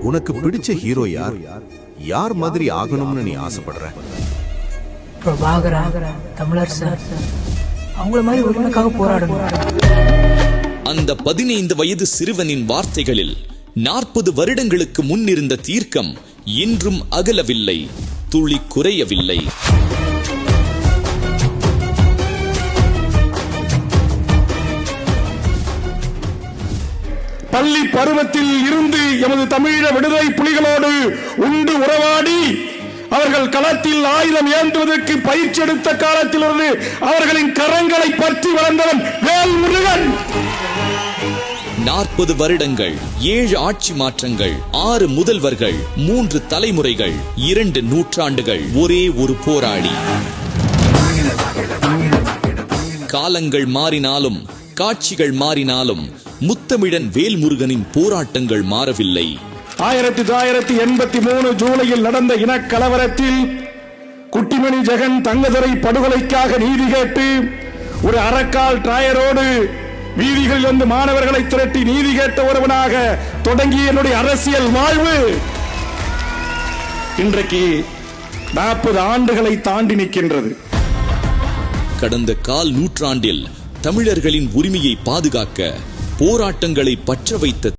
உனக்கு பிடிச்ச ஹீரோ யார்? யார் மாதிரி ஆகணும்னு நீ ஆசைப்படுற? பிரபாகரா, தமிழரசன், அவங்கள மாதிரி உரிமைக்காக போராடணும். அந்த 15 வயது சிறுவனின் வார்த்தைகளில் 40 வருடங்களுக்கு முன்னிருந்த தீர்க்கம் இன்றும் அகலவில்லை, துளி குறையவில்லை. பள்ளி பருவத்தில் இருந்து எமது தமிழீழ விடுதலை புலிகளோடு உண்டு உறவாடி அவர்கள் களத்தில் ஆயுதம் ஏந்துவதற்கு பயிற்சி எடுத்த காலத்திலிருந்து அவர்களின் கரங்களை பற்றி வளர்ந்தவன் வேல்முருகன். 40 வருடங்கள், 7 ஆட்சி மாற்றங்கள், 6 முதல்வர்கள், 3 தலைமுறைகள், 2 நூற்றாண்டுகள், ஒரே ஒரு போராளி. காலங்கள் மாறினாலும் காட்சிகள் மாறினாலும் முத்தமிழன் வேல்முருகனின் போராட்டங்கள் மாறவில்லை. 1983 ஜூலையில் நடந்த இனக்கலவரத்தில் குட்டிமணி ஜெகன் தங்கதுரை படுகொலைக்காக நீதி கேட்டு ஒரு அறக்கால் டிராயரோடு வீதிகளில் வந்து மாணவர்களை திரட்டி நீதி கேட்ட ஒருவனாக தொடங்கிய என்னுடைய அரசியல் வாழ்வு இன்றைக்கு 40 ஆண்டுகளை தாண்டி நிற்கின்றது. கடந்த கால் நூற்றாண்டில் தமிழர்களின் உரிமையை பாதுகாக்க போராட்டங்களை பற்ற வைத்த